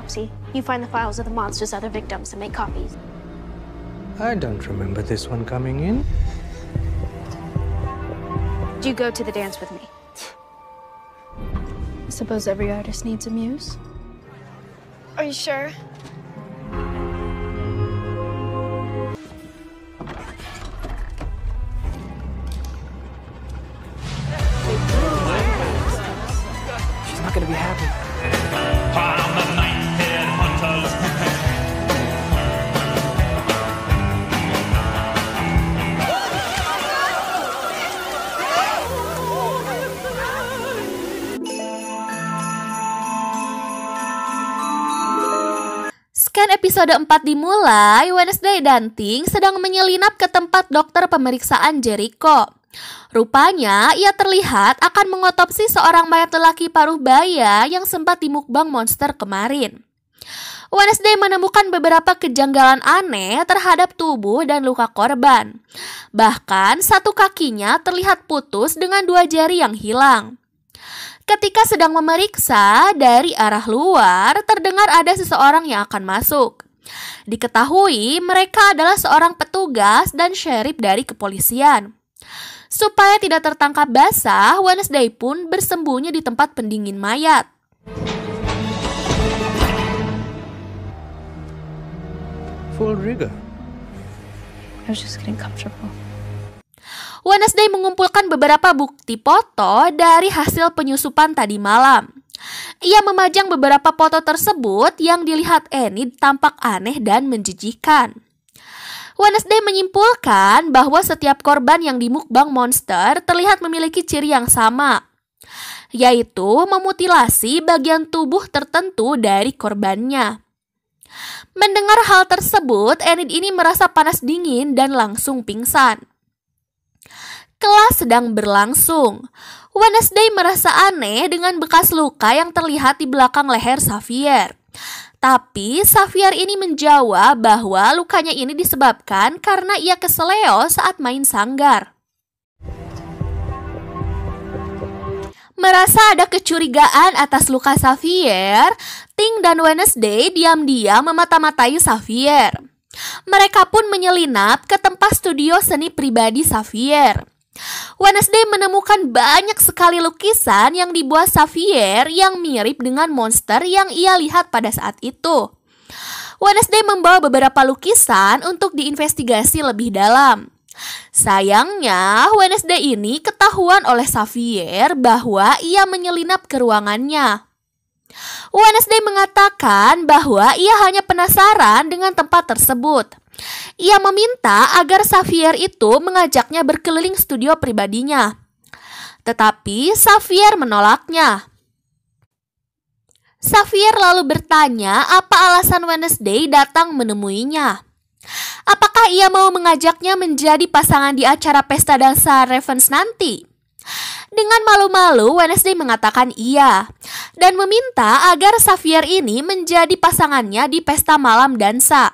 autopsy, you find the files of the monster's other victims and make copies. I don't remember this one coming in. Do you go to the dance with me? I suppose every artist needs a muse. Are you sure? She's not gonna be happy. Scan episode 4 dimulai, Wednesday dan Ting sedang menyelinap ke tempat dokter pemeriksaan Jericho. Rupanya, ia terlihat akan mengotopsi seorang mayat lelaki paruh baya yang sempat dimukbang monster kemarin. Wednesday menemukan beberapa kejanggalan aneh terhadap tubuh dan luka korban. Bahkan, satu kakinya terlihat putus dengan 2 jari yang hilang. Ketika sedang memeriksa, dari arah luar terdengar ada seseorang yang akan masuk. Diketahui mereka adalah seorang petugas dan sheriff dari kepolisian. Supaya tidak tertangkap basah, Wednesday pun bersembunyi di tempat pendingin mayat. Full rigor. I was just getting comfortable. Wednesday mengumpulkan beberapa bukti foto dari hasil penyusupan tadi malam. Ia memajang beberapa foto tersebut yang dilihat Enid tampak aneh dan menjijikkan. Wednesday menyimpulkan bahwa setiap korban yang dimukbang monster terlihat memiliki ciri yang sama, yaitu memutilasi bagian tubuh tertentu dari korbannya. Mendengar hal tersebut, Enid ini merasa panas dingin dan langsung pingsan. Kelas sedang berlangsung. Wednesday merasa aneh dengan bekas luka yang terlihat di belakang leher Xavier. Tapi Xavier ini menjawab bahwa lukanya ini disebabkan karena ia keseleo saat main sanggar. Merasa ada kecurigaan atas luka Xavier, Ting dan Wednesday diam-diam memata-matai Xavier. Mereka pun menyelinap ke tempat studio seni pribadi Xavier. Wednesday menemukan banyak sekali lukisan yang dibuat Xavier yang mirip dengan monster yang ia lihat pada saat itu. Wednesday membawa beberapa lukisan untuk diinvestigasi lebih dalam. Sayangnya, Wednesday ini ketahuan oleh Xavier bahwa ia menyelinap ke ruangannya. Wednesday mengatakan bahwa ia hanya penasaran dengan tempat tersebut. Ia meminta agar Xavier itu mengajaknya berkeliling studio pribadinya. Tetapi Xavier menolaknya. Xavier lalu bertanya apa alasan Wednesday datang menemuinya. Apakah ia mau mengajaknya menjadi pasangan di acara pesta dansa Ravens nanti? Dengan malu-malu, Wednesday mengatakan iya dan meminta agar Xavier ini menjadi pasangannya di pesta malam dansa.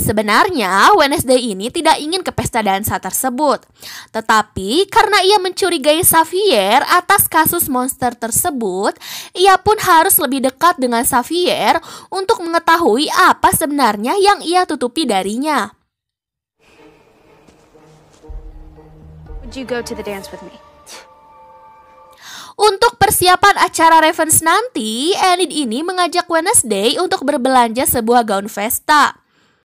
Sebenarnya, Wednesday ini tidak ingin ke pesta dansa tersebut. Tetapi karena ia mencurigai Xavier atas kasus monster tersebut, ia pun harus lebih dekat dengan Xavier untuk mengetahui apa sebenarnya yang ia tutupi darinya. Would you go to the dance with me? Untuk persiapan acara Ravens nanti, Enid ini mengajak Wednesday untuk berbelanja sebuah gaun Vesta.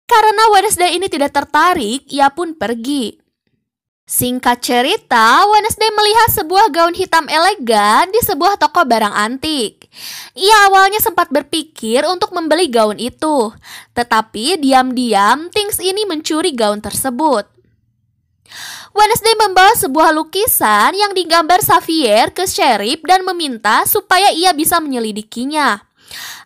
Karena Wednesday ini tidak tertarik, ia pun pergi. Singkat cerita, Wednesday melihat sebuah gaun hitam elegan di sebuah toko barang antik. Ia awalnya sempat berpikir untuk membeli gaun itu, tetapi diam-diam Things ini mencuri gaun tersebut. Wednesday membawa sebuah lukisan yang digambar Xavier ke sheriff dan meminta supaya ia bisa menyelidikinya.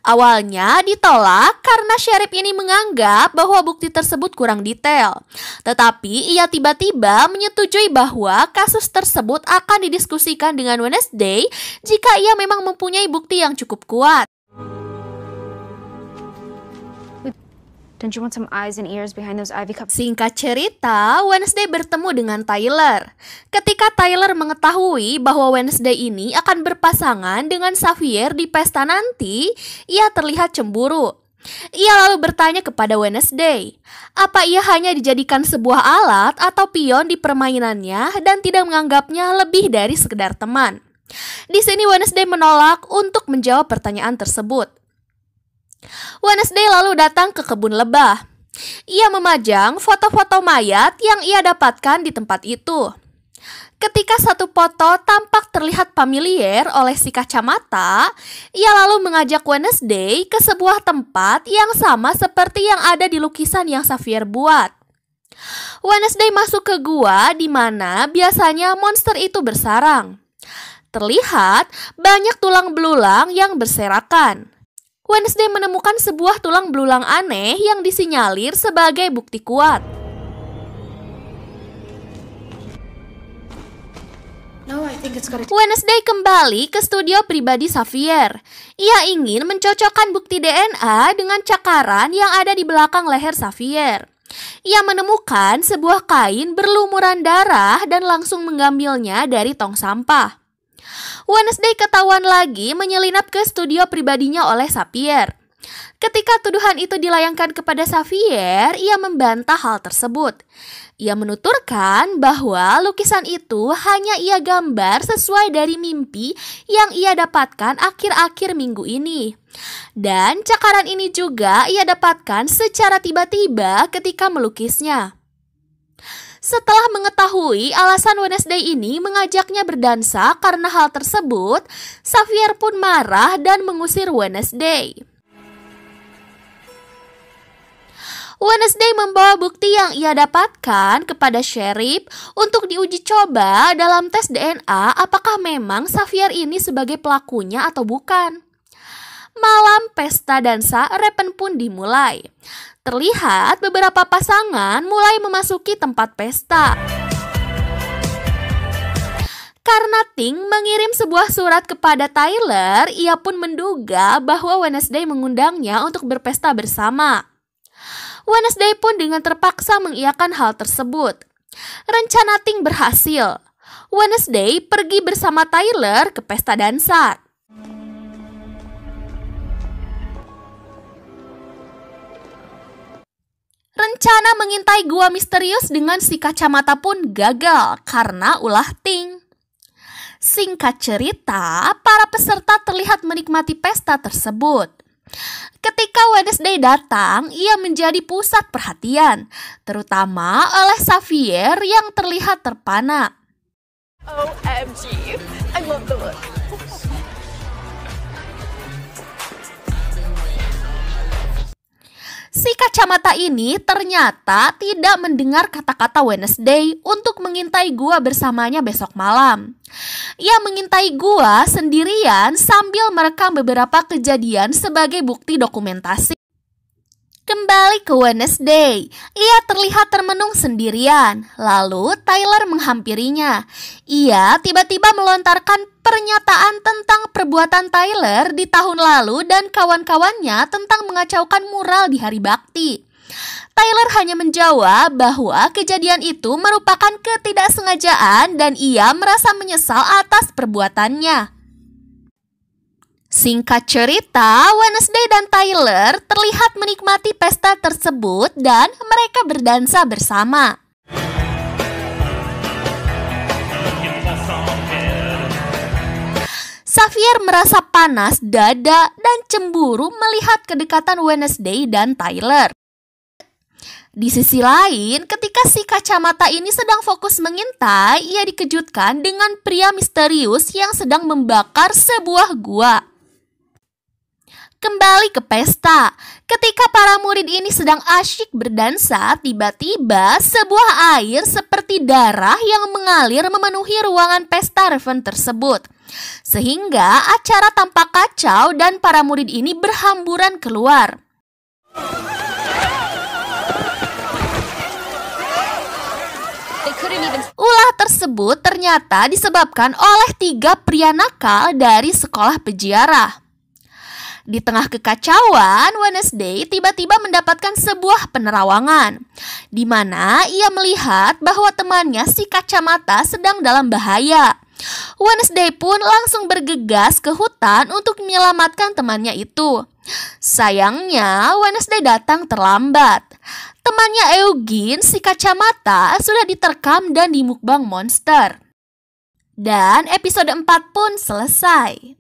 Awalnya ditolak karena sheriff ini menganggap bahwa bukti tersebut kurang detail. Tetapi ia tiba-tiba menyetujui bahwa kasus tersebut akan didiskusikan dengan Wednesday jika ia memang mempunyai bukti yang cukup kuat. Don't you want some eyes and ears behind those ivy cups? Singkat cerita, Wednesday bertemu dengan Tyler. Ketika Tyler mengetahui bahwa Wednesday ini akan berpasangan dengan Xavier di pesta nanti, ia terlihat cemburu. Ia lalu bertanya kepada Wednesday, apa ia hanya dijadikan sebuah alat atau pion di permainannya dan tidak menganggapnya lebih dari sekedar teman. Di sini Wednesday menolak untuk menjawab pertanyaan tersebut. Wednesday lalu datang ke kebun lebah. Ia memajang foto-foto mayat yang ia dapatkan di tempat itu. Ketika satu foto tampak terlihat familiar oleh si kacamata, ia lalu mengajak Wednesday ke sebuah tempat yang sama seperti yang ada di lukisan yang Xavier buat. Wednesday masuk ke gua di mana biasanya monster itu bersarang. Terlihat banyak tulang belulang yang berserakan. Wednesday menemukan sebuah tulang belulang aneh yang disinyalir sebagai bukti kuat. Wednesday kembali ke studio pribadi Xavier. Ia ingin mencocokkan bukti DNA dengan cakaran yang ada di belakang leher Xavier. Ia menemukan sebuah kain berlumuran darah dan langsung mengambilnya dari tong sampah. Wednesday ketahuan lagi menyelinap ke studio pribadinya oleh Xavier. Ketika tuduhan itu dilayangkan kepada Xavier, ia membantah hal tersebut. Ia menuturkan bahwa lukisan itu hanya ia gambar sesuai dari mimpi yang ia dapatkan akhir-akhir minggu ini. Dan cakaran ini juga ia dapatkan secara tiba-tiba ketika melukisnya. Setelah mengetahui alasan Wednesday ini mengajaknya berdansa karena hal tersebut, Xavier pun marah dan mengusir Wednesday. Wednesday membawa bukti yang ia dapatkan kepada sheriff untuk diuji coba dalam tes DNA apakah memang Xavier ini sebagai pelakunya atau bukan. Malam pesta dansa Raven pun dimulai. Terlihat beberapa pasangan mulai memasuki tempat pesta. Karena Ting mengirim sebuah surat kepada Tyler, ia pun menduga bahwa Wednesday mengundangnya untuk berpesta bersama. Wednesday pun dengan terpaksa mengiyakan hal tersebut. Rencana Ting berhasil. Wednesday pergi bersama Tyler ke pesta dansa. Rencana mengintai gua misterius dengan si kacamata pun gagal karena ulah Ting. Singkat cerita, para peserta terlihat menikmati pesta tersebut. Ketika Wednesday datang, ia menjadi pusat perhatian, terutama oleh Xavier yang terlihat terpana. OMG, I love the look. Si kacamata ini ternyata tidak mendengar kata-kata Wednesday untuk mengintai gua bersamanya besok malam. Ia mengintai gua sendirian sambil merekam beberapa kejadian sebagai bukti dokumentasi. Kembali ke Wednesday, ia terlihat termenung sendirian. Lalu Tyler menghampirinya. Ia tiba-tiba melontarkan pernyataan tentang perbuatan Tyler di tahun lalu dan kawan-kawannya tentang mengacaukan mural di hari bakti. Tyler hanya menjawab bahwa kejadian itu merupakan ketidaksengajaan dan ia merasa menyesal atas perbuatannya. Singkat cerita, Wednesday dan Tyler terlihat menikmati pesta tersebut dan mereka berdansa bersama. Xavier merasa panas dada dan cemburu melihat kedekatan Wednesday dan Tyler. Di sisi lain, ketika si kacamata ini sedang fokus mengintai, ia dikejutkan dengan pria misterius yang sedang membakar sebuah gua. Kembali ke pesta, ketika para murid ini sedang asyik berdansa, tiba-tiba sebuah air seperti darah yang mengalir memenuhi ruangan pesta Raven tersebut. Sehingga acara tampak kacau dan para murid ini berhamburan keluar. Ulah tersebut ternyata disebabkan oleh 3 pria nakal dari sekolah peziarah. Di tengah kekacauan, Wednesday tiba-tiba mendapatkan sebuah penerawangan, di mana ia melihat bahwa temannya si kacamata sedang dalam bahaya. Wednesday pun langsung bergegas ke hutan untuk menyelamatkan temannya itu. Sayangnya, Wednesday datang terlambat. Temannya Eugene, si kacamata, sudah diterkam dan dimukbang monster. Dan episode 4 pun selesai.